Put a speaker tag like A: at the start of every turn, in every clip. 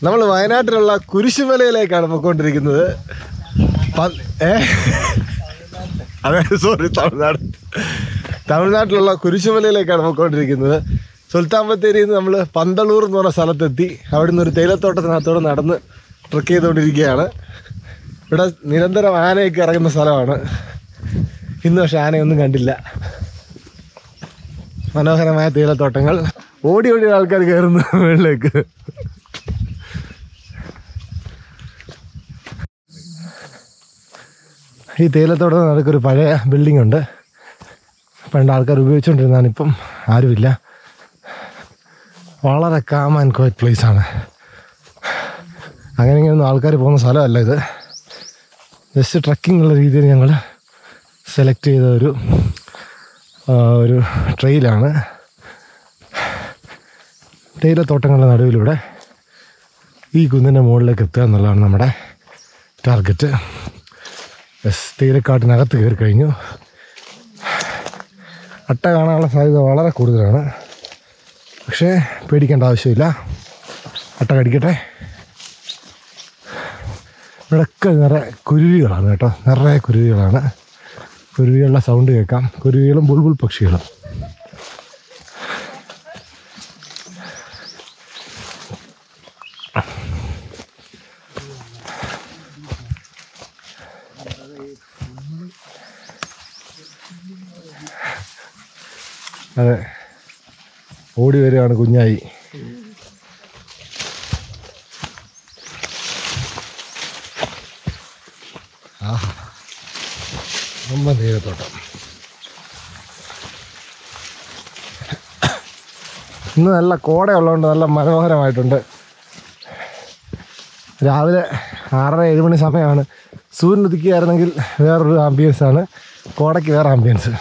A: നമ്മൾ വയനാട്ടിലുള്ള കുരിശുമലയിലേക്കാണ് പോയിക്കൊണ്ടിരിക്കുന്നത്. അതെ, സോറി, തമിഴ്നാട്ടിലുള്ള കുരിശുമലയിലേക്കാണ് പോയിക്കൊണ്ടിരിക്കുന്നത്. സുൽത്താൻ ബത്തേരിയിൽ നിന്ന് നമ്മൾ പന്തളൂർ എന്ന് പറഞ്ഞ സ്ഥലത്തെത്തി. അവിടെ നിന്ന് ഒരു തേയിലത്തോട്ടത്തിനകത്തോടെ നടന്ന് ട്രക്ക് ചെയ്തുകൊണ്ടിരിക്കുകയാണ്. ഇവിടെ നിരന്തരം ആനയൊക്കെ ഇറങ്ങുന്ന സ്ഥലമാണ്. ഇന്ന് പക്ഷെ ആനയൊന്നും കണ്ടില്ല. മനോഹരമായ തേയിലത്തോട്ടങ്ങൾ. ഓടി ആൾക്കാർ കയറുന്നു മുകളിലേക്ക്. ഈ തേയിലത്തോട്ടത്തിന് നടുക്കൊരു പഴയ ബിൽഡിംഗ് ഉണ്ട്. പണ്ട് ആൾക്കാർ ഉപയോഗിച്ചുകൊണ്ടിരുന്നതാണ്. ഇപ്പം ആരുമില്ല. വളരെ കാം ആൻഡ് ക്വയറ്റ് പ്ലേസ് ആണ്. അങ്ങനെ ഇങ്ങനെയൊന്നും ആൾക്കാർ പോകുന്ന സ്ഥലമല്ല ഇത്. ജസ്റ്റ് ട്രക്കിംഗ് ഉള്ള രീതിയിൽ ഞങ്ങൾ സെലക്ട് ചെയ്ത ഒരു ട്രെയിലാണ്. തേയിലത്തോട്ടങ്ങളുടെ നടുവിലൂടെ ഈ കുന്നിൻ്റെ മുകളിലേക്ക് എത്തുക എന്നുള്ളതാണ് നമ്മുടെ ടാർഗറ്റ്. തേയിലക്കാട്ടിനകത്ത് കയറി കഴിഞ്ഞു. അട്ട കാണാനുള്ള സാധ്യത വളരെ കൂടുതലാണ്. പക്ഷേ പേടിക്കേണ്ട ആവശ്യമില്ല. അട്ട കടിക്കട്ടെ. ഇവിടെയൊക്കെ നിറയെ കുരുവികളാണ് കേട്ടോ. നിറയെ കുരുവികളാണ്. കുരുവികളുടെ സൗണ്ട് കേൾക്കാം. കുരുവികളും ബുൾബുൾ പക്ഷികളും. അതെ, ഓടി വരികയാണ് കുഞ്ഞായി. ആഹാ, നമ്മൾ തേയിലത്തോട്ടം. ഇന്ന് നല്ല കോടയുള്ളതുകൊണ്ട് നല്ല മനോഹരമായിട്ടുണ്ട്. രാവിലെ 6:30-7 മണി സമയമാണ്. സൂര്യൻ ഉദിക്കുകയായിരുന്നെങ്കിൽ വേറൊരു ആംബിയൻസാണ്. കോടയ്ക്ക് വേറെ ആംബിയൻസ്.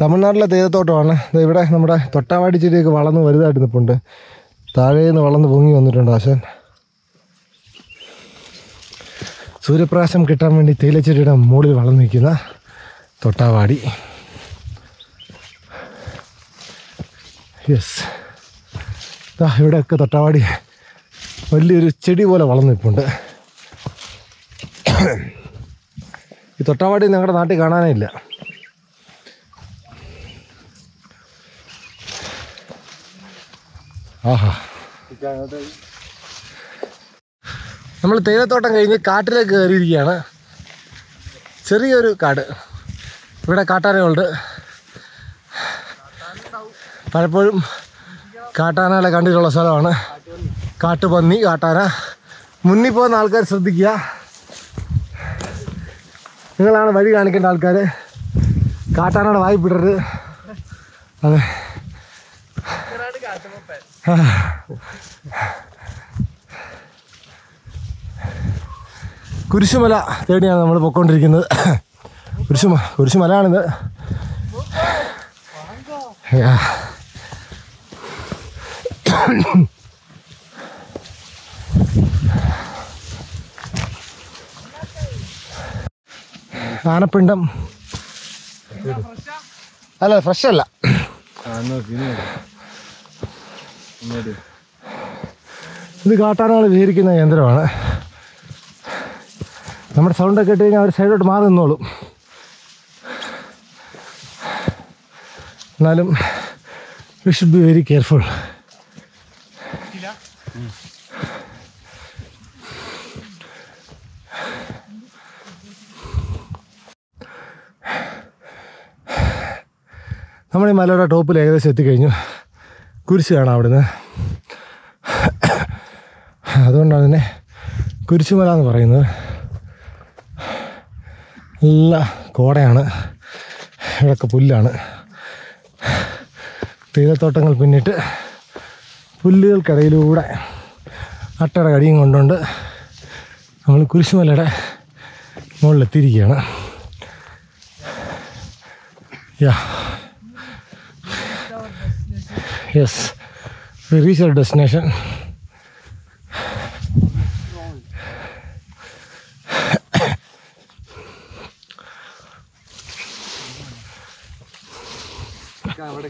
A: തമിഴ്നാട്ടിലെ തേയിലത്തോട്ടമാണ്. ഇവിടെ നമ്മുടെ തൊട്ടാവാടി ചെടിയൊക്കെ വളർന്ന് വലുതായിട്ട് നിൽപ്പുണ്ട്. താഴെ നിന്ന് വളർന്ന് പൊങ്ങി വന്നിട്ടുണ്ട് ആശാൻ. സൂര്യപ്രകാശം കിട്ടാൻ വേണ്ടി തേയിലച്ചെടിയുടെ മുകളിൽ വളർന്നു നിൽക്കുന്ന തൊട്ടാവാടി. യെസ്, ഇവിടെയൊക്കെ തൊട്ടാവാടി വലിയൊരു ചെടി പോലെ വളർന്നു നിൽപ്പുണ്ട്. ഈ തൊട്ടാവാടി ഞങ്ങളുടെ നാട്ടിൽ കാണാനേ ഇല്ല. ആഹാ, നമ്മൾ തേയിലത്തോട്ടം കഴിഞ്ഞ് കാട്ടിലേക്ക് കയറിയിരിക്കുകയാണ്. ചെറിയൊരു കാട്. ഇവിടെ കാട്ടാനകളുണ്ട്. പലപ്പോഴും കാട്ടാനകളെ കണ്ടിട്ടുള്ള സ്ഥലമാണ്. കാട്ടുപന്നി, കാട്ടാന. മുന്നിൽ പോകുന്ന ആൾക്കാർ ശ്രദ്ധിക്കുക. നിങ്ങളാണ് വഴി കാണിക്കേണ്ട ആൾക്കാർ. കാട്ടാനയുടെ വായി വിടരുത്. അതെ, കുരിശുമല തേടിയാണ് നമ്മൾ പോയിക്കൊണ്ടിരിക്കുന്നത്. കുരിശുമലയാണിത്. ആനപ്പിണ്ടം അല്ല, ഫ്രഷ് അല്ല. ഇത് കാട്ടാനകൾ വിഹരിക്കുന്ന കേന്ദ്രമാണ്. നമ്മുടെ സൗണ്ടൊക്കെ ഇട്ട് കഴിഞ്ഞാൽ അവർ സൈഡോട്ട് മാറി നിന്നോളും. എന്നാലും we should be very careful. നമ്മൾ ഈ മലയുടെ ടോപ്പിൽ ഏകദേശം എത്തിക്കഴിഞ്ഞു. കുരിശ് കാണാം അവിടുന്ന്. അതുകൊണ്ടാണ് ഇതിനെ കുരിശുമല എന്ന് പറയുന്നത്. നല്ല കോടയാണ്. ഇവിടെയൊക്കെ പുല്ലാണ്. തേയിലത്തോട്ടങ്ങൾ പിന്നിട്ട് പുല്ലുകൾക്കിടയിലൂടെ അട്ടയുടെ കടിയും കൊണ്ടുകൊണ്ട് നമ്മൾ കുരിശുമലയുടെ മുകളിലെത്തിയിരിക്കുകയാണ്. Yes, we reached our destination. നമ്മൾ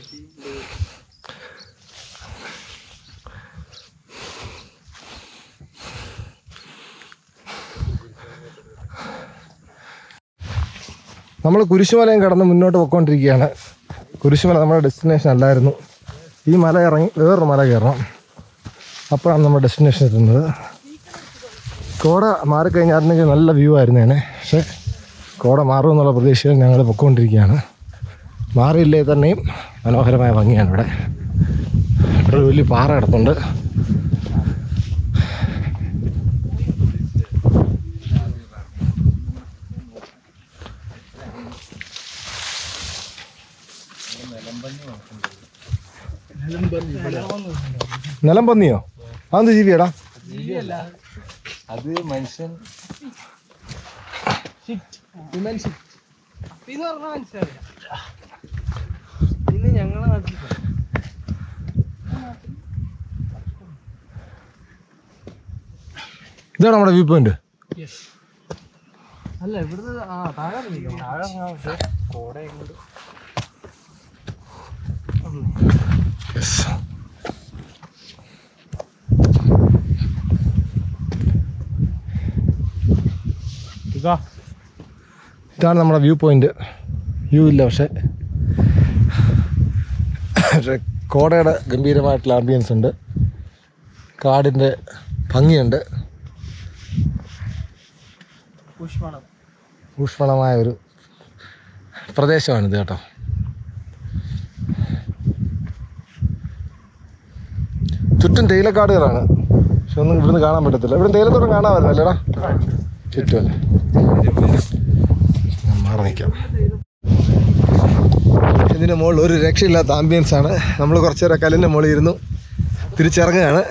A: കുരിശുമലയും കടന്ന് മുന്നോട്ട് പോയിക്കൊണ്ടിരിക്കുകയാണ്. കുരിശുമല നമ്മുടെ ഡെസ്റ്റിനേഷൻ അല്ലായിരുന്നു. ഈ മല ഇറങ്ങി വേറൊരു മല കയറണം, അപ്പോഴാണ് നമ്മുടെ ഡെസ്റ്റിനേഷൻ എത്തുന്നത്. കോട മാറിക്കഴിഞ്ഞായിരുന്നെങ്കിൽ നല്ല വ്യൂ ആയിരുന്നേനെ. പക്ഷേ കോട മാറുമെന്നുള്ള പ്രതീക്ഷയിൽ ഞങ്ങൾ പൊയ്ക്കൊണ്ടിരിക്കുകയാണ്. മാറിയില്ലേ തന്നെയും മനോഹരമായ ഭംഗിയാണ് ഇവിടെ. ഇവിടെ ഒരു വലിയ പാറ കിടപ്പുണ്ട്. നിലം പന്നിയോ? അതെന്ത് ജീവിയാടാ?
B: അത് മനുഷ്യൻ
A: ഇതാണ് നമ്മുടെ വ്യൂ പോയിന്റ്.
B: അല്ല ഇവിടുന്ന് കോട
A: ഇതാണ് നമ്മുടെ വ്യൂ പോയിന്റ്. വ്യൂ ഇല്ല, പക്ഷേ കോടയുടെ ഗംഭീരമായിട്ടുള്ള ആംബിയൻസ് ഉണ്ട്, കാടിൻ്റെ ഭംഗിയുണ്ട്, ഊഷ്മളമായ ഒരു പ്രദേശമാണിത് കേട്ടോ. ചുറ്റും തേയിലക്കാടുകളാണ്, പക്ഷെ ഒന്നും ഇവിടുന്ന് കാണാൻ പറ്റത്തില്ല. ഇവിടെ തേയിലത്തോട്ടം കാണാമായിരുന്നല്ലേടാ ചുറ്റുമല്ലേ? മാറി നിൽക്കാം. ഇതിൻ്റെ മുകളിൽ ഒരു രക്ഷയില്ലാത്ത ആംബിയൻസ് ആണ്. നമ്മൾ കുറച്ച് നേരം കല്ലിൻ്റെ മുകളിൽ ഇരുന്നു, തിരിച്ചിറങ്ങുകയാണ്.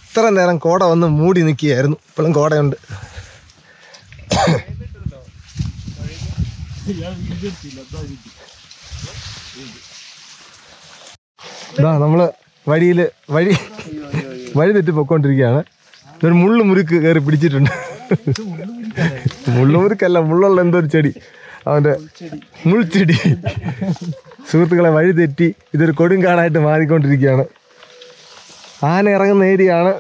A: ഇത്ര നേരം കോട വന്ന് മൂടി നിൽക്കുകയായിരുന്നു, ഇപ്പോഴും കോടയുണ്ട്. ഇതാ നമ്മൾ വഴി തെറ്റി പൊയ്ക്കൊണ്ടിരിക്കുകയാണ്. ഒരു മുള്ളുമുരുക്ക് കയറി പിടിച്ചിട്ടുണ്ട്. മുള്ളുമുരുക്കല്ല, മുള്ളുള്ള എന്തോ ഒരു ചെടി, അവൻ്റെ മുൾച്ചെടി. സുഹൃത്തുക്കളെ, വഴി തെറ്റി ഇതൊരു കൊടുങ്കാടായിട്ട് മാറിക്കൊണ്ടിരിക്കുകയാണ്. ആന ഇറങ്ങുന്ന ഏരിയയാണ്.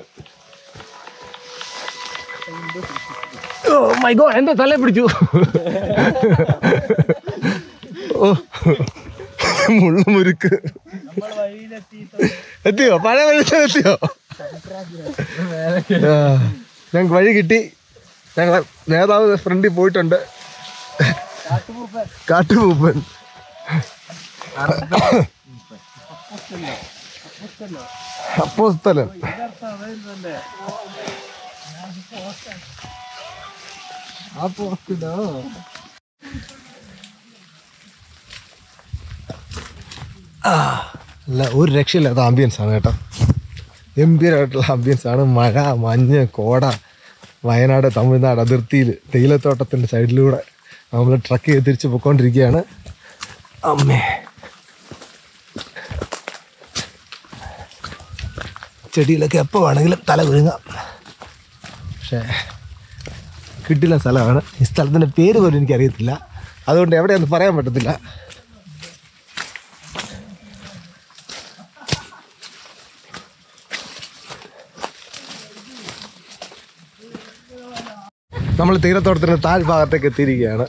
A: ഓ മൈ ഗോഡ്, എന്താ തല പിടിച്ചു? ഓ മുള്ളുമുരുക്ക് എത്തിയോ? പഴയ വഴിയിലെത്തിയോ? ഞങ്ങൾക്ക് വഴി കിട്ടി. ഞങ്ങളെ നേതാവ് ഫ്രണ്ടിൽ പോയിട്ടുണ്ട്, കാട്ടുപൂപ്പൻ. അപ്പോസ്തലൻ. അല്ല, ഒരു രക്ഷയില്ലാത്ത ആംബിയൻസ് ആണ് കേട്ടോ. ഗംഭീരമായിട്ടുള്ള ആംബിയൻസ് ആണ്. മഴ, മഞ്ഞ്, കോട. വയനാട് തമിഴ്നാട് അതിർത്തിയിൽ തേയിലത്തോട്ടത്തിൻ്റെ സൈഡിലൂടെ നമ്മൾ ട്രക്ക് ചെയ്ത് തിരിച്ച് പോയിക്കൊണ്ടിരിക്കുകയാണ്. അമ്മേ, ചെടിയിലൊക്കെ എപ്പോൾ വേണമെങ്കിലും തല വീഴുങ്ങാം. പക്ഷേ കിട്ടില്ല സ്ഥലമാണ്. ഈ സ്ഥലത്തിൻ്റെ പേര് പോലും എനിക്കറിയത്തില്ല, അതുകൊണ്ട് എവിടെയാണെന്ന് പറയാൻ പറ്റത്തില്ല. നമ്മൾ തീരത്തോട്ടത്തിൻ്റെ താഴ്ഭാഗത്തേക്ക് എത്തിയിരിക്കുകയാണ്.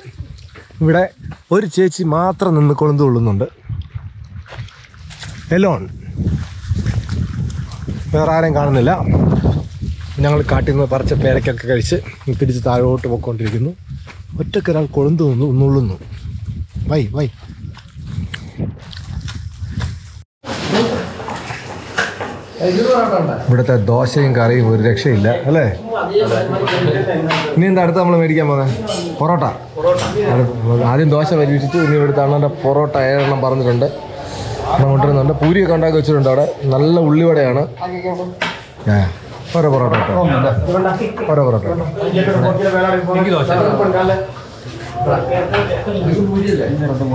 A: ഇവിടെ ഒരു ചേച്ചി മാത്രം നിന്ന് കൊളുന്ത് കൊള്ളുന്നുണ്ട്, എലോൺ. വേറെ ആരെയും കാണുന്നില്ല. ഞങ്ങൾ കാട്ടിൽ നിന്ന് പറിച്ച പേരക്കൊക്കെ കഴിച്ച് തിരിച്ച് താഴോട്ട് പോയിക്കൊണ്ടിരിക്കുന്നു. ഒറ്റക്കൊരാൾ കൊളുന്ത് നുള്ളുന്നു. വൈ വൈ. ഇവിടുത്തെ ദോശയും കറിയും ഒരു രക്ഷയില്ല അല്ലേ? ഇനി എന്താ അടുത്ത് നമ്മൾ മേടിക്കാൻ പോകുന്നത്? പൊറോട്ട. ആദ്യം ദോശ പരീക്ഷിച്ചു, ഇനി ഇവിടുത്തെ അണ്ണൻ്റെ പൊറോട്ട 7 എണ്ണം പറഞ്ഞിട്ടുണ്ട്, കൊണ്ടുവരുന്നുണ്ട്. പൂരിയൊക്കെ ഉണ്ടാക്കി വെച്ചിട്ടുണ്ട്. അവിടെ നല്ല ഉള്ളിവടയാണ്. ഓരോ പൊറോട്ട കേട്ടോ, ഓരോ പൊറോട്ട.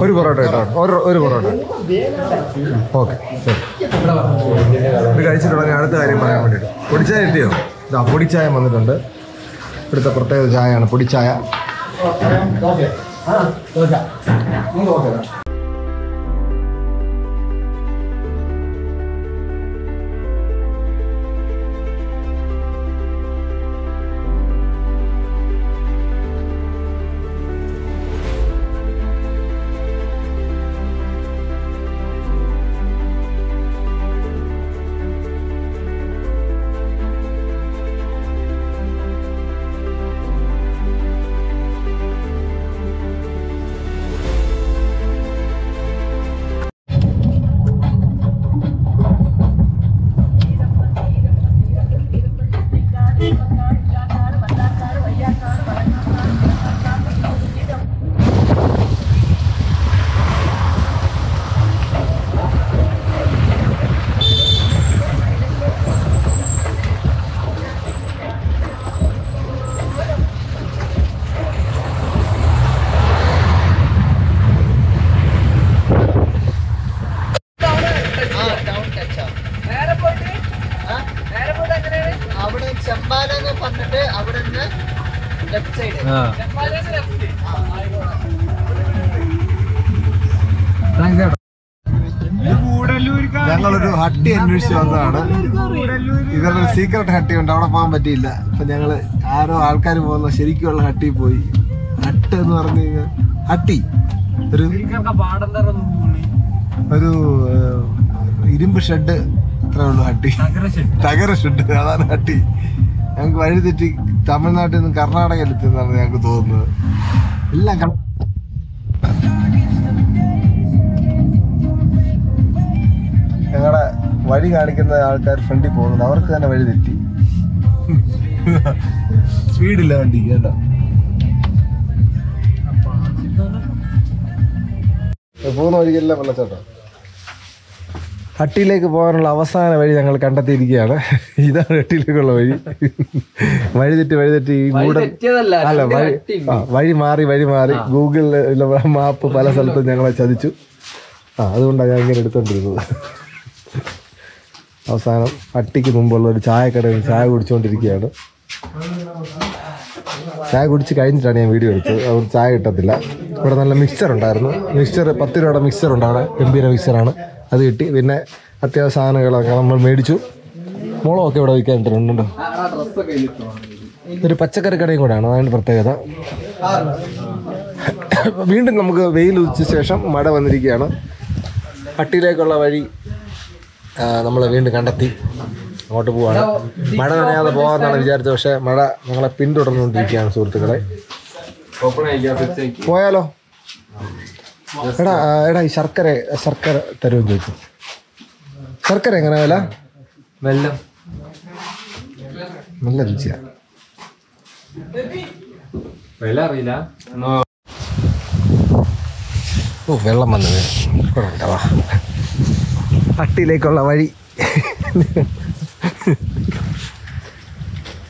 A: ഒരു പൊറോട്ട കേട്ടോ, ഒരു പൊറോട്ട. ഓക്കെ, ശരി. ഇത് കഴിച്ചിട്ടുണ്ടെങ്കിൽ അടുത്ത കാര്യം പറയാൻ വേണ്ടിയിട്ട്. പൊടിച്ചായ കിട്ടിയോ? ഇതാ പൊടിച്ചായ വന്നിട്ടുണ്ട്. ഇവിടുത്തെ പ്രത്യേക ചായയാണ് പൊടിച്ചായ. ഞങ്ങളൊരു ഹട്ടി അന്വേഷിച്ച് വന്നതാണ്. ഇവരുടെ സീക്രട്ട് ഹട്ടി ഉണ്ട്, അവിടെ പോകാൻ പറ്റിയില്ല. അപ്പൊ ഞങ്ങള് ആൾക്കാർ പോകുന്ന ശരിക്കുള്ള ഹട്ടി പോയി. ഹട്ട് എന്ന് പറഞ്ഞു കഴിഞ്ഞാൽ ഹട്ടി ഒരു ഇരുമ്പ് ഷെഡ് അത്രേ ഉള്ളൂ. ഹട്ടി തകര ഷെഡ്, അതാണ് ഹട്ടി. ഞങ്ങൾക്ക് വഴി തെറ്റി തമിഴ്നാട്ടിൽ നിന്ന് കർണാടകയിൽ എത്തുന്നതാണ് ഞങ്ങൾക്ക് തോന്നുന്നത്. എല്ലാം ഞങ്ങളുടെ വഴി കാണിക്കുന്ന ആൾക്കാർ ഫ്രണ്ടിൽ പോകുന്നുണ്ട്, അവർക്ക് തന്നെ വഴി തെറ്റി. സ്പീഡില്ല വണ്ടി കേട്ടോ. പോകുന്ന വഴിക്കെല്ലാം വെള്ളച്ചാട്ടം. ഹട്ടിയിലേക്ക് പോകാനുള്ള അവസാന വഴി ഞങ്ങൾ കണ്ടെത്തിയിരിക്കുകയാണ്. ഇതാണ് ഹട്ടിയിലേക്കുള്ള വഴി. വഴി തെറ്റി ഈ അല്ല വഴി മാറി ഗൂഗിളിൽ മാപ്പ് പല സ്ഥലത്തും ഞങ്ങളെ ചതിച്ചു. അതുകൊണ്ടാണ് ഞാൻ ഇങ്ങനെ എടുത്തോണ്ടിരുന്നത്. അവസാനം ഹട്ടിക്ക് മുമ്പുള്ള ഒരു ചായക്കടയിൽ ചായ കുടിച്ചുകൊണ്ടിരിക്കുകയാണ്. ചായ കുടിച്ച് കഴിഞ്ഞിട്ടാണ് ഞാൻ വീഡിയോ എടുത്തത്. അതുകൊണ്ട് ചായ കിട്ടത്തില്ല. ഇവിടെ നല്ല മിക്സർ ഉണ്ടായിരുന്നു. 10 രൂപയുടെ മിക്സർ ഉണ്ട് അവിടെ, ഗംഭീര മിക്സറാണ്. അത് കിട്ടി. പിന്നെ അത്യാവശ്യ സാധനങ്ങളൊക്കെ നമ്മൾ മേടിച്ചു. മുളകൊക്കെ ഇവിടെ വിൽക്കാനിട്ടുണ്ടോ. ഒരു പച്ചക്കറി കടയും കൂടെയാണ്, അതിൻ്റെ പ്രത്യേകത. വീണ്ടും നമുക്ക് വെയിൽ ഉദിച്ച ശേഷം മഴ വന്നിരിക്കുകയാണ്. ഹട്ടിയിലേക്കുള്ള വഴി നമ്മൾ വീണ്ടും കണ്ടെത്തി. അങ്ങോട്ട് പോവാണ്. മഴ നനയാതെ പോകാമെന്നാണ് വിചാരിച്ചത്, പക്ഷേ മഴ ഞങ്ങളെ പിന്തുടർന്നുകൊണ്ടിരിക്കുകയാണ് സുഹൃത്തുക്കളെ. പോയാലോ? എടാ ഈ ശർക്കര തരുമെന്ന് ചോദിച്ചു. ശർക്കര എങ്ങനെ വില?
B: വെള്ളം
A: നല്ല രുചിയാണ്.
B: വില അറിയില്ല.
A: വെള്ളം വന്നത് ഉണ്ടാവാ. ഹട്ടിയിലേക്കുള്ള വഴി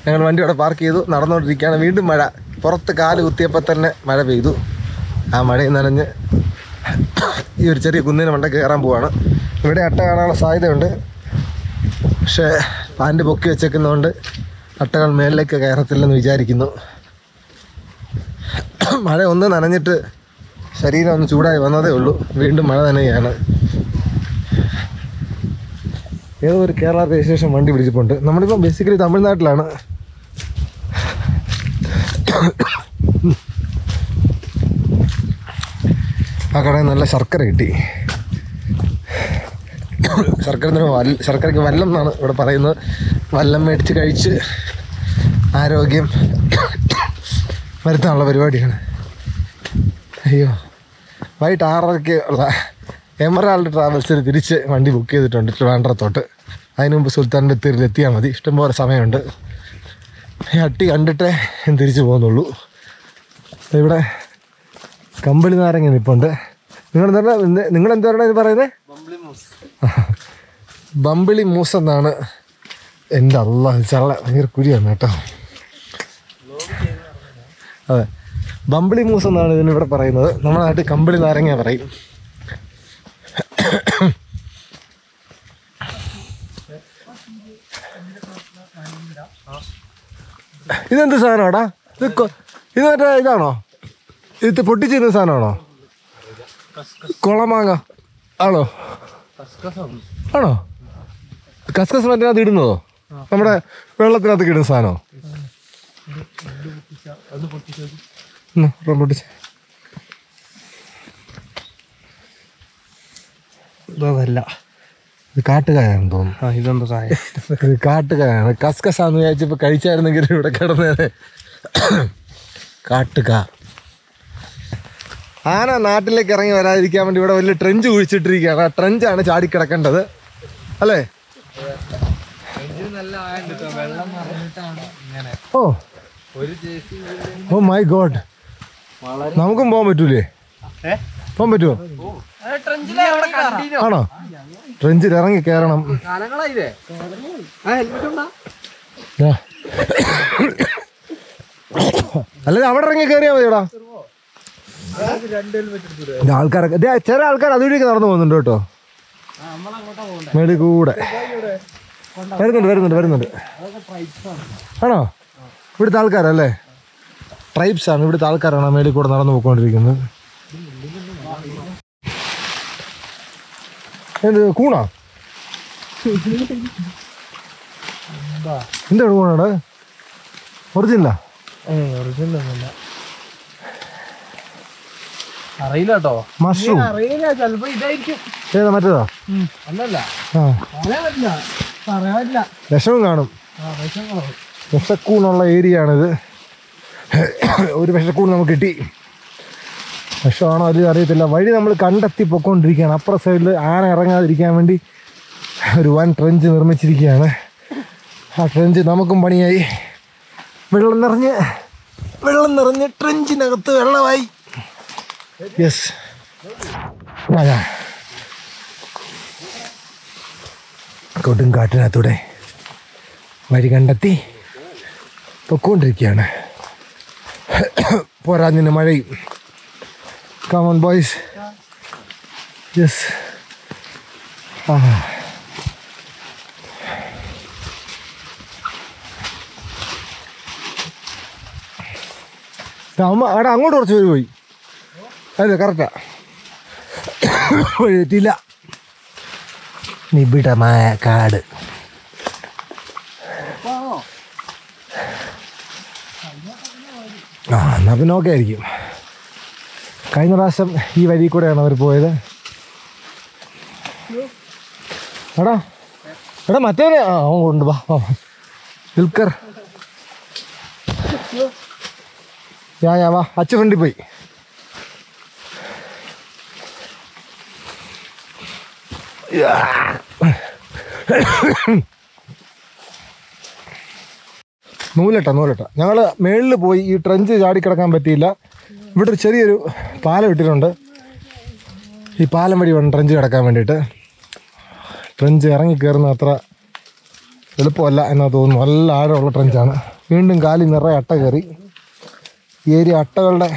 A: ഞങ്ങൾ വണ്ടി അവിടെ പാർക്ക് ചെയ്തു, നടന്നുകൊണ്ടിരിക്കുകയാണ്. വീണ്ടും മഴ. പുറത്ത് കാല് കുത്തിയപ്പോൾ തന്നെ മഴ പെയ്തു. ആ മഴയിൽ നനഞ്ഞ് ഈ ഒരു ചെറിയ കുന്നിന് മണ്ട കയറാൻ പോവാണ്. ഇവിടെ അട്ട കാണാനുള്ള സാധ്യതയുണ്ട്, പക്ഷേ പാൻറ് പൊക്കി വെച്ചേക്കുന്നതുകൊണ്ട് അട്ടകൾ മേലിലേക്ക് കയറത്തില്ലെന്ന് വിചാരിക്കുന്നു. മഴ ഒന്ന് നനഞ്ഞിട്ട് ശരീരം ഒന്ന് ചൂടായി വന്നതേ ഉള്ളൂ. വീണ്ടും മഴ നനയുകയാണ്. ഏതോ ഒരു കേരള രജിസ്ട്രേഷൻ വണ്ടി പിടിച്ചിട്ടുണ്ട്. നമ്മളിപ്പം ബേസിക്കലി തമിഴ്നാട്ടിലാണ്. ആ കടയിൽ നല്ല ശർക്കര കിട്ടി. ശർക്കരയ്ക്ക് വല്ലം എന്നാണ് ഇവിടെ പറയുന്നത്. വല്ലം മേടിച്ച് കഴിച്ച് ആരോഗ്യം വരുത്താനുള്ള പരിപാടിയാണ്. അയ്യോ, വൈകിട്ട് 6:30 ഉള്ള എമറാൾഡ് ട്രാവൽസിൽ തിരിച്ച് വണ്ടി ബുക്ക് ചെയ്തിട്ടുണ്ട് ട്രിവാൻഡ്രത്തോട്ട്. അതിന് മുമ്പ് സുൽത്താൻ്റെ എത്തിയാൽ മതി. ഇഷ്ടംപോലെ സമയമുണ്ട്. ഹട്ടി കണ്ടിട്ടേ ഞാൻ തിരിച്ചു പോകുന്നുള്ളൂ. ഇവിടെ കമ്പിളി നാരങ്ങ നിൽപ്പുണ്ട്. നിങ്ങളെന്താണ് ഇത് പറയുന്നത്? ബമ്പിളി മൂസ് എന്നാണ്. എൻ്റെ അല്ലാഹ് ചള്ള ഭയങ്കര കുഴിയാണ് കേട്ടോ. അതെ, ബമ്പിളി മൂസ് എന്നാണ് ഇതിനിവിടെ പറയുന്നത്. നമ്മുടെ നാട്ടിൽ കമ്പിളി നാരങ്ങ പറയും. ഇതെന്ത് സാധനമാടാ? ഇത് മറ്റേ ഇതാണോ? ഇത് പൊട്ടിച്ചിരുന്ന സാധനമാണോ? കുളമാങ്ങ ആണോ? കസ്കസ് മറ്റേ അത് ഇടുന്നതോ? നമ്മുടെ വെള്ളത്തിനകത്ത് ഇടുന്ന സാധനമോ? പൊട്ടിച്ച ഇതല്ല, ഇത് കാട്ടുകായാണെന്ന് തോന്നുന്നു. ഇതെന്താ കായ? ഇത് കാട്ടുകായാണ്. കസ്കസാന്ന് വിചാരിച്ചപ്പോൾ കഴിച്ചായിരുന്നെങ്കിൽ ഇവിടെ കിടന്നേനെ. കാട്ടുക. ആന നാട്ടിലേക്ക് ഇറങ്ങി വരാതിരിക്കാൻ വേണ്ടി ഇവിടെ വലിയ ട്രെഞ്ച് കുഴിച്ചിട്ടിരിക്കുകയാണ്. ആ ട്രെഞ്ചാണ് ചാടിക്കിടക്കേണ്ടത് അല്ലേ? ഓ മൈ ഗോഡ്, നമുക്കും പോകാൻ പറ്റൂലേ? പോകാൻ പറ്റുമോ? ആണോ? ട്രെഞ്ചിൽ ഇറങ്ങി കയറണം. അല്ല, അവിടെ ഇറങ്ങി കയറിയാൽ മതിയോടാ. ആൾക്കാരൊക്കെ ചില ആൾക്കാർ അതുവഴിയൊക്കെ നടന്നു പോകുന്നുണ്ട് കേട്ടോ. മേടി കൂടെ വരുന്നുണ്ട്. ആണോ? ഇവിടുത്തെ ആൾക്കാരല്ലേ? ട്രൈബ്സ് ആണ്, ഇവിടുത്തെ ആൾക്കാരാണ് മേടി കൂടെ നടന്നു പോയിക്കൊണ്ടിരിക്കുന്നത്. എന്ത് കൂണാ? എന്താണ് കൂണാണ്? ഒറിജിനലാ?
C: ഒറിജിനലൊന്നുമില്ല, അറിയില്ല കേട്ടോ.
A: മഷ്റൂം
C: അറിയില്ല, ചിലപ്പോ ഇതായിരിക്കും.
A: ഏതാ മറ്റേതാ?
C: അല്ലല്ല,
A: ആ
C: പറയാൻ പറ്റില്ല, പറയാൻ പറ്റില്ല.
A: വിഷവും കാണും.
C: വിഷങ്ങളോ?
A: വിഷക്കൂണുള്ള ഏരിയ ആണിത്. ഒരു വിഷക്കൂൺ നമുക്ക് കിട്ടി. വിഷമാണോ അത് അറിയത്തില്ല. വഴി നമ്മൾ കണ്ടെത്തി പൊയ്ക്കൊണ്ടിരിക്കുകയാണ്. അപ്പുറ സൈഡിൽ ആന ഇറങ്ങാതിരിക്കാൻ വേണ്ടി ഒരു വൻ ട്രെഞ്ച് നിർമ്മിച്ചിരിക്കുകയാണ്. ആ ട്രെഞ്ച് നമുക്കും പണിയായി. വെള്ളം നിറഞ്ഞ് ട്രെഞ്ചിനകത്ത് വെള്ളമായി. യെസ്, അതാ കൊടുങ്കാട്ടിനകത്തൂടെ വഴി കണ്ടെത്തി പൊയ്ക്കൊണ്ടിരിക്കുകയാണ്. പോരാഞ്ഞിന് മഴയും. Come on, boys. Yes. അമ്മ അവിടെ അങ്ങോട്ട് കുറച്ച് പേര് പോയി. അതെ, കറക്റ്റാ. എത്തിയില്ല. നിബിഡമായ കാട്. എന്നാ പിന്നെ ഓക്കെ ആയിരിക്കും. കഴിഞ്ഞ പ്രാവശ്യം ഈ വഴി കൂടെയാണ് അവർ പോയത്. എടാ മറ്റേനെ അവൻ കൊണ്ട് വാ. ദിൽക്കർ വാ. അച്ഛ ഫ്രണ്ടിൽ പോയി. നൂലട്ട ഞങ്ങൾ മേളിൽ പോയി. ഈ ട്രെഞ്ച് ചാടിക്കിടക്കാൻ പറ്റിയില്ല. ഇവിടെ ഒരു ചെറിയൊരു പാലം ഇട്ടിട്ടുണ്ട്. ഈ പാലം വഴി വേണം ട്രെഞ്ച് കിടക്കാൻ വേണ്ടിയിട്ട്. ട്രെഞ്ച് ഇറങ്ങി കയറുന്ന അത്ര എളുപ്പമല്ല എന്നാ തോന്നുന്നു. നല്ല ആഴമുള്ള ട്രെഞ്ചാണ്. വീണ്ടും കാലി നിറയെ അട്ട കയറി. ഈ ഏരിയ അട്ടകളുടെ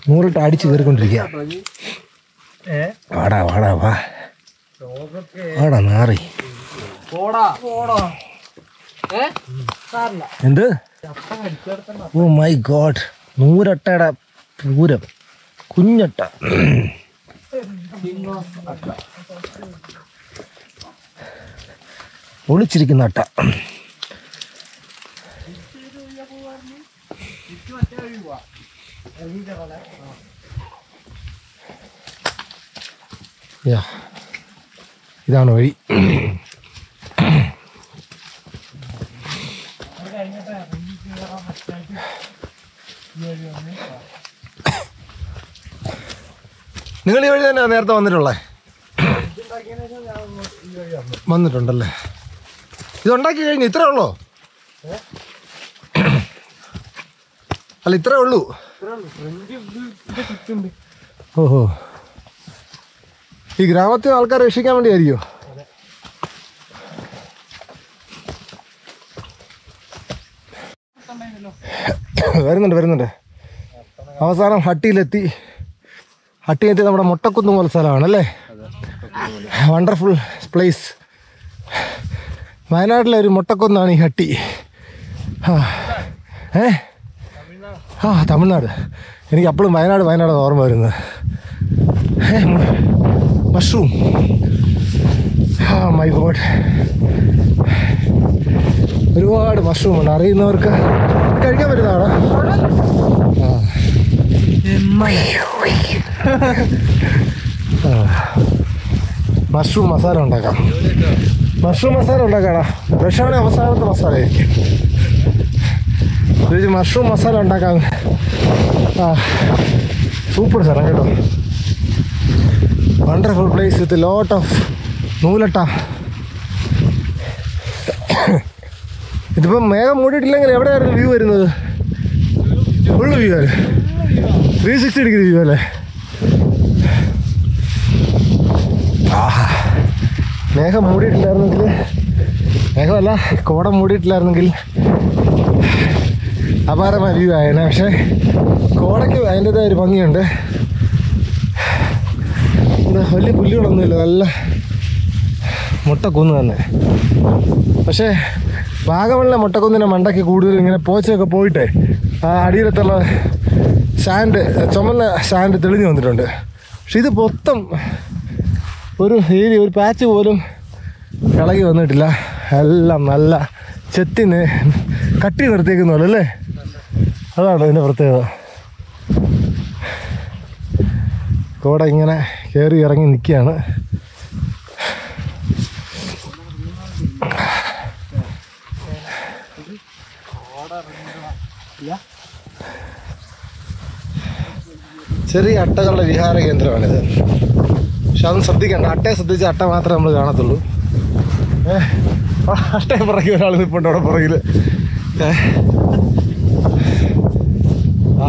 A: നൂറിട്ട് അടിച്ച് കയറിക്കൊണ്ടിരിക്കുക. വാടാ നാറി. എന്ത്? ഓ മൈ ഗോഡ്, നൂരട്ടയുടെ പൂരം. കുഞ്ഞട്ട. ഒളിച്ചിരിക്കുന്ന അട്ട. ഇതാണ് വഴി. നിങ്ങൾ ഈ വഴി തന്നെ നേരത്തെ വന്നിട്ടുള്ളേ? വന്നിട്ടുണ്ടല്ലേ. ഇതുണ്ടാക്കി കഴിഞ്ഞു ഇത്രേ ഉള്ളോ? അല്ല ഇത്രേ ഉള്ളൂ. ഓഹോ, ഈ ഗ്രാമത്തിൽ ആൾക്കാരെ രക്ഷിക്കാൻ വേണ്ടിയായിരിക്കോ? വരുന്നുണ്ട്. അവസാനം ഹട്ടിയിലെത്തി നമ്മുടെ മുട്ടക്കുന്ന് പോലെ സ്ഥലമാണല്ലേ. Wonderful place. വയനാട്ടിലെ ഒരു മുട്ടക്കുന്നാണ് ഈ ഹട്ടി. തമിഴ്നാട്. എനിക്ക് അപ്പോഴും വയനാട് ഓർമ്മ വരുന്നത്. മഷ്റൂം. മൈ ഗോഡ്, ഒരുപാട് മഷ്റൂം ഉണ്ട്. അറിയുന്നവർക്ക് കഴിക്കാൻ പറ്റുന്നതാണോ? മഷ്റൂം മസാല ഉണ്ടാക്കാം. വിഷമാണ് അവസാനത്തെ മസാല ആയിരിക്കും. മഷ്റൂം മസാല ഉണ്ടാക്കാം. സൂപ്പർ സ്ഥലം കേട്ടോ. Wonderful place with lot of നൂലട്ട. ഇതിപ്പം മേഘം മൂടിയിട്ടില്ലെങ്കിൽ എവിടെയായിരുന്നു വ്യൂ വരുന്നത്? ഫുള്ള് വ്യൂ അല്ലേ? 360 ഡിഗ്രി വ്യൂ അല്ലേ? മേഘം മൂടിയിട്ടില്ലായിരുന്നെങ്കിൽ, മേഘമല്ല കോടം മൂടിയിട്ടില്ലായിരുന്നെങ്കിൽ അപാരമായ വ്യൂ ആയേനെ. പക്ഷേ കോടയ്ക്ക് അതിൻ്റെതായ ഒരു ഭംഗിയുണ്ട്. വലിയ പുല്ലുകളൊന്നുമില്ല, നല്ല മുട്ടക്കുന്ന് തന്നെ. പക്ഷേ വാഗമണിലെ മുട്ടക്കുന്നിൻ്റെ മണ്ടയ്ക്ക് കൂടുതൽ ഇങ്ങനെ പോച്ചയൊക്കെ പോയിട്ട് ആ അടിയിലത്തുള്ള ചുമന്ന സാൻഡ് തെളിഞ്ഞു വന്നിട്ടുണ്ട്. പക്ഷെ ഇത് മൊത്തം ഒരു ഏരിയ ഒരു പാച്ച് പോലും ഇളകി വന്നിട്ടില്ല. എല്ലാം നല്ല ചെത്തിന് കട്ടി നിർത്തിയേക്കുന്ന പോലെ അല്ലേ? അതാണ് ഇതിൻ്റെ പ്രത്യേകത. കോട ഇങ്ങനെ കയറി ഇറങ്ങി നിൽക്കുകയാണ്. ചെറിയ അട്ടകളുടെ വിഹാര കേന്ദ്രമാണിത്. പക്ഷെ അതൊന്നും ശ്രദ്ധിക്കണ്ട. അട്ടയെ ശ്രദ്ധിച്ച് അട്ട മാത്രമേ നമ്മൾ കാണത്തുള്ളൂ. അട്ടയെ പുറകെ ഒരാൾ നിൽപ്പുണ്ട് അവിടെ പുറകിൽ.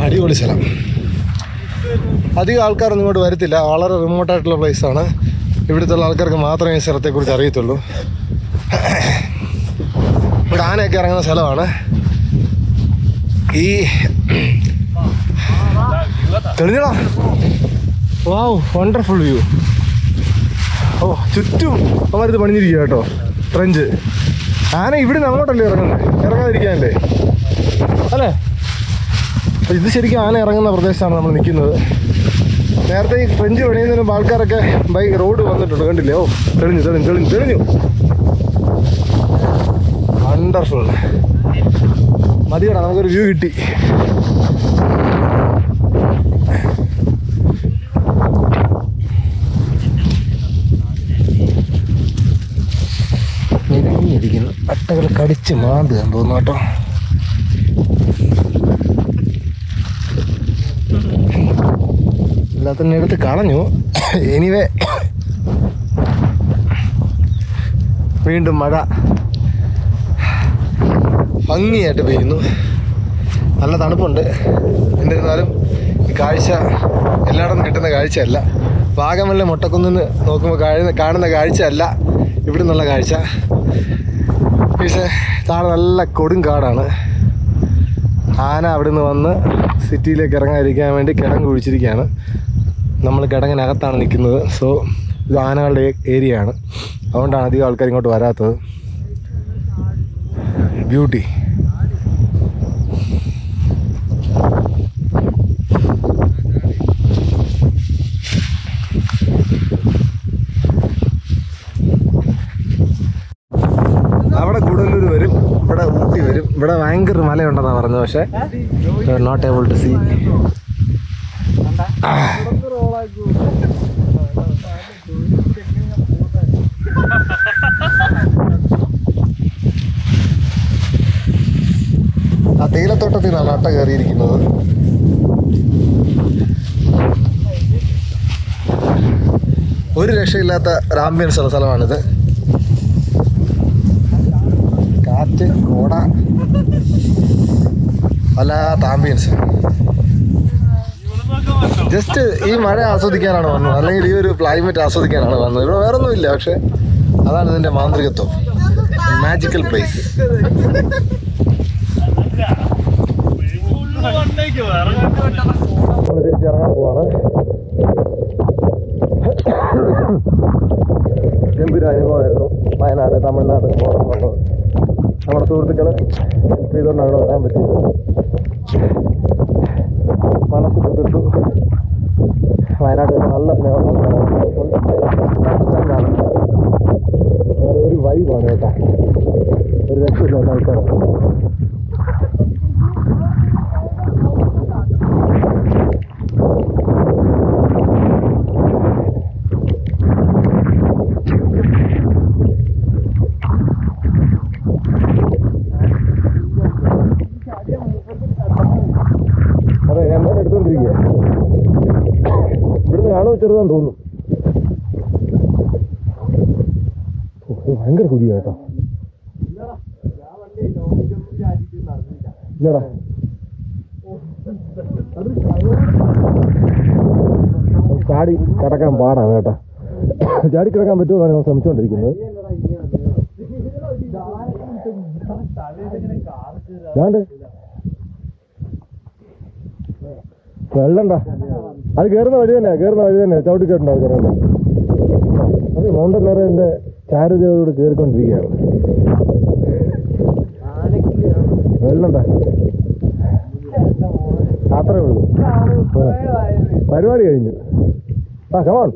A: അടിപൊളി സ്ഥലം. അധികം ആൾക്കാരൊന്നും ഇങ്ങോട്ട് വരത്തില്ല. വളരെ റിമോട്ടായിട്ടുള്ള പ്ലേസാണ്. ഇവിടുത്തെ ആൾക്കാർക്ക് മാത്രമേ ഈ സ്ഥലത്തെക്കുറിച്ച് അറിയത്തുള്ളൂ. ഇവിടെ ആനയൊക്കെ ഇറങ്ങുന്ന സ്ഥലമാണ്. ഈ തെളിഞ്ഞടാ. വാവ്, വണ്ടർഫുൾ വ്യൂ. ഓ, ചുറ്റും അവരിത് പണിഞ്ഞിരിക്കുക കേട്ടോ, ട്രെഞ്ച്. ആന ഇവിടെ നിന്ന് അങ്ങോട്ടല്ലേ ഇറങ്ങുന്നത്, ഇറങ്ങാതിരിക്കാനല്ലേ അല്ലേ? അപ്പോൾ ഇത് ശരിക്കും ആന ഇറങ്ങുന്ന പ്രദേശത്താണ് നമ്മൾ നിൽക്കുന്നത്. നേരത്തെ ഈ ട്രെഞ്ച് പണിയുന്നതിന് മുമ്പ് ആൾക്കാരൊക്കെ ബൈ റോഡ് വന്നിട്ടുണ്ട്, കണ്ടില്ലേ? ഓ, തെളിഞ്ഞു. വണ്ടർഫുൾ. മതിയടാ, നമുക്കൊരു വ്യൂ കിട്ടി. ഇരിക്കുന്നു. അട്ടകൾ കടിച്ച് മാന്തുക തോന്നുന്നു കേട്ടോ. എല്ലാത്തിനും എടുത്ത് കളഞ്ഞു. എനിവേ, വീണ്ടും മഴ ഭംഗിയായിട്ട് പെയ്യുന്നു. നല്ല തണുപ്പുണ്ട്. എന്നിരുന്നാലും ഈ കാഴ്ച എല്ലായിടത്തും കിട്ടുന്ന കാഴ്ചയല്ല. വാഗമണിലെ മൊട്ടക്കുന്നിന്ന് നോക്കുമ്പോൾ കാണുന്ന കാഴ്ചയല്ല ഇവിടെ നിന്നുള്ള കാഴ്ച. പക്ഷേ താഴെ നല്ല കൊടും കാടാണ്. ആന അവിടെ നിന്ന് വന്ന് സിറ്റിയിലേക്ക് ഇറങ്ങാതിരിക്കാൻ വേണ്ടി കിടങ്ങ് കുഴിച്ചിരിക്കുകയാണ്. നമ്മൾ കിടങ്ങിനകത്താണ് നിൽക്കുന്നത്. സോ ഇത് ആനകളുടെ ഏരിയ ആണ്. അതുകൊണ്ടാണ് അധികം ആൾക്കാർ ഇങ്ങോട്ട് വരാത്തത്. ബ്യൂട്ടി. അവിടെ ഗുഡല്ലൂർ വരും, ഇവിടെ ഊട്ടി വരും. ഇവിടെ ഭയങ്കര മലയുണ്ടെന്നാണ് പറഞ്ഞത്. പക്ഷേ നോട്ട് ഏബിൾ ടു സീ. ആ തേയിലത്തോട്ടത്തിൽ നിന്നാണ് അട്ട കയറിയിരിക്കുന്നത്. ഒരു രക്ഷയില്ലാത്ത ഒരു ആംബിയൻസ് ഉള്ള സ്ഥലമാണിത്. കാറ്റ്, കോട, വല്ലാത്ത ആംബിയൻസ്. ജസ്റ്റ് ഈ മഴ ആസ്വദിക്കാനാണ് വന്നത്, അല്ലെങ്കിൽ ഈ ഒരു ക്ലൈമറ്റ് ആസ്വദിക്കാനാണ് വന്നത്. ഇവിടെ വേറെ ഒന്നുമില്ല. പക്ഷെ അതാണ് ഇതിൻ്റെ മാന്ത്രികത്വം. Magical place. നമ്മൾ തിരിച്ചിറങ്ങാൻ പോവാണ്. ഗംഭീര അനുഭവമായിരുന്നു വയനാട്, തമിഴ്നാട് ബോർഡർ വന്നത്. നമ്മുടെ സുഹൃത്തുക്കൾ ഹെൽപ്പ് ചെയ്തുകൊണ്ടാണ് വരാൻ പറ്റിയത്. മനസ്സ് കുതിർത്തു. വയനാട് നല്ല സ്നേഹമാണ്. വേറെ ഒരു വൈബാണ് കേട്ടോ. ഒരു രക്ഷയില്ലാത്ത ആൾക്കാരാണ്. അതെ, ഞാൻ എടുത്തോണ്ടിരിക്കുക. ഇവിടുന്ന് കാണുമോ ചെറുതാന്ന് തോന്നുന്നു. ഭയങ്കര കുതിയ കേട്ടോ. ഇല്ലടാ, ചാടി കിടക്കാൻ പാടാണ് കേട്ടോ. ചാടി കിടക്കാൻ പറ്റുമെന്നാണ് നമ്മൾ ശ്രമിച്ചുകൊണ്ടിരിക്കുന്നത്. ഞാണ്ട് വെള്ളണ്ട, അത് കയറുന്ന വഴി തന്നെ ചവിട്ടി കേട്ടുണ്ടാവും കയറണ്ട. അത് മൗണ്ടൻ നിറയുടെ ചാരുതയോട് കയറിക്കൊണ്ടിരിക്കുകയാണ്. വെള്ളണ്ട, അത്രേ ഉള്ളൂ. പരിപാടി കഴിഞ്ഞു. ആ കമോൺ.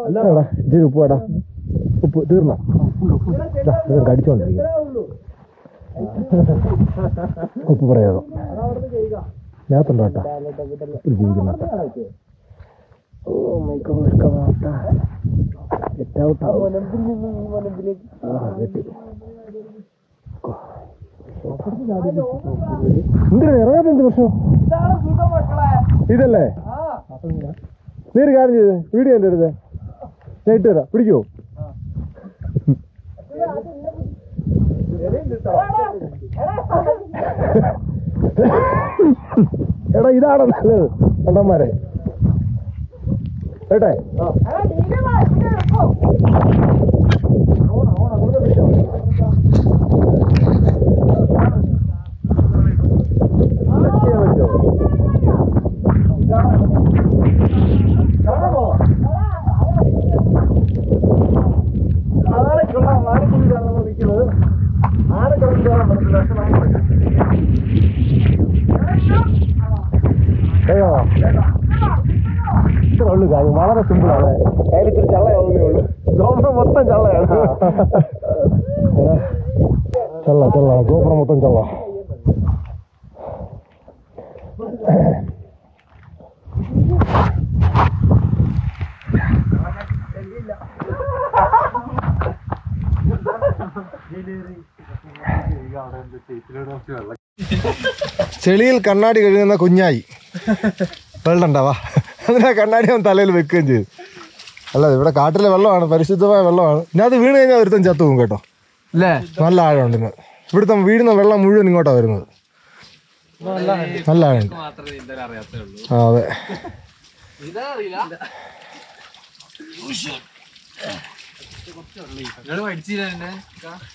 A: എടാ ഇത് ഉപ്പ് വേടാ ഉപ്പ് തീർന്നോ കടിച്ചോണ്ടിരിക്കും ഉപ്പ് പ്രയോഗം ഞാത്തുണ്ടോ കേട്ടോ ജീവിക്കുന്ന എന്തിനാ ഇറങ്ങാത്ത എന്ത് പ്രശ്നം ഇതല്ലേ നീ ഒരു കാര്യം ചെയ്ത് വീഡിയോ എൻ്റെ അടുത്ത് ഞാൻ ഇട്ട് തരാം പിടിക്കുവോ എടാ ഇതാണ് നല്ലത് കണ്ടന്മാരെ കേട്ടെ ഇത്ര ഉള്ളു കാര്യം വളരെ സിമ്പിളാണ് അതിലിത്തിരി ചള്ളയാവുന്നേ ഉള്ളൂ ഗോപുരം മൊത്തം ചള്ളയാണ് ചള്ള ഗോപുരം മൊത്തം ചള്ള ചെളിയിൽ കണ്ണാടി കഴുകുന്ന കുഞ്ഞായി വെള്ളമുണ്ടാവാ അതിനാ കണ്ണാടി അവൻ തലയിൽ വെക്കുകയും ചെയ്തു. അല്ല ഇവിടെ കാട്ടിലെ വെള്ളമാണ്, പരിശുദ്ധമായ വെള്ളമാണ്. ഇനി അത് വീണ് കഴിഞ്ഞാൽ ഒരുത്തം ചത്തു പോകും കേട്ടോ. നല്ല ആഴമുണ്ട് ഇന്ന്. ഇവിടുത്തെ വീഴുന്ന വെള്ളം മുഴുവൻ ഇങ്ങോട്ടാണ് വരുന്നത്. നല്ല ആഴമുണ്ട്. ആ അതെ.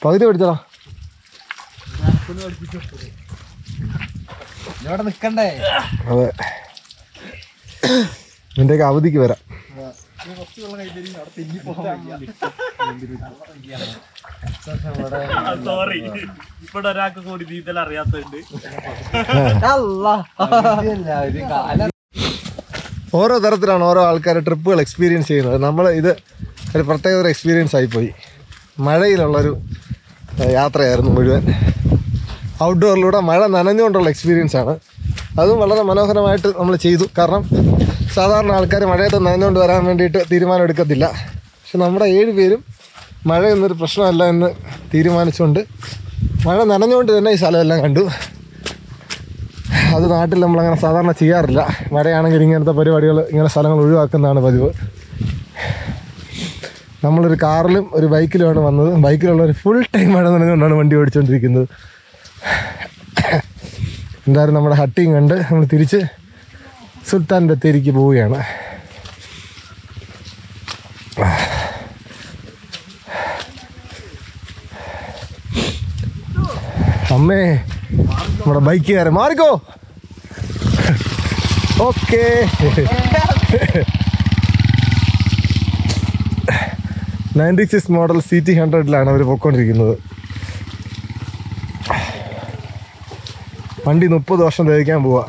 A: പകുതി പഠിച്ചടാ.
C: നിക്കണ്ടേ?
A: അതെ, നിന്റെയൊക്കെ അവധിക്ക് വരാം. ഓരോ തരത്തിലാണ് ഓരോ ആൾക്കാർ ട്രിപ്പുകൾ എക്സ്പീരിയൻസ് ചെയ്യുന്നത്. നമ്മൾ ഇത് ഒരു പ്രത്യേക ഒരു എക്സ്പീരിയൻസ് ആയിപ്പോയി. മഴയിലുള്ളൊരു യാത്രയായിരുന്നു മുഴുവൻ. ഔട്ട്ഡോറിലൂടെ മഴ നനഞ്ഞുകൊണ്ടുള്ള എക്സ്പീരിയൻസാണ്. അതും വളരെ മനോഹരമായിട്ട് നമ്മൾ ചെയ്തു. കാരണം സാധാരണ ആൾക്കാർ മഴയത്ത് നനഞ്ഞുകൊണ്ട് വരാൻ വേണ്ടിയിട്ട് തീരുമാനം എടുക്കത്തില്ല. പക്ഷെ നമ്മുടെ 7 പേരും മഴയൊന്നൊരു പ്രശ്നമല്ല എന്ന് തീരുമാനിച്ചുകൊണ്ട് മഴ നനഞ്ഞുകൊണ്ട് തന്നെ ഈ സ്ഥലമെല്ലാം കണ്ടു. അത് നാട്ടിൽ നമ്മളങ്ങനെ സാധാരണ ചെയ്യാറില്ല. മഴയാണെങ്കിൽ ഇങ്ങനത്തെ പരിപാടികൾ, ഇങ്ങനെ സ്ഥലങ്ങൾ ഒഴിവാക്കുന്നതാണ് പതിവ്. നമ്മളൊരു കാറിലും ഒരു ബൈക്കിലുമാണ് വന്നത്. ബൈക്കിലുള്ളൊരു ഫുൾ ടൈം മഴ നനഞ്ഞുകൊണ്ടാണ് വണ്ടി ഓടിച്ചുകൊണ്ടിരിക്കുന്നത്. എന്തായാലും നമ്മുടെ ഹട്ടിങ് കണ്ട് നമ്മൾ തിരിച്ച് സുൽത്താൻ ബത്തേരിക്ക് പോവുകയാണ്. അമ്മേ, നമ്മുടെ ബൈക്കുകാരൻ മാറിക്കോ. ഓക്കെ, 96 മോഡൽ CT 100ലാണ് അവർ പോയിക്കൊണ്ടിരിക്കുന്നത്. വണ്ടി 30 വർഷം തേക്കാൻ പോവാ.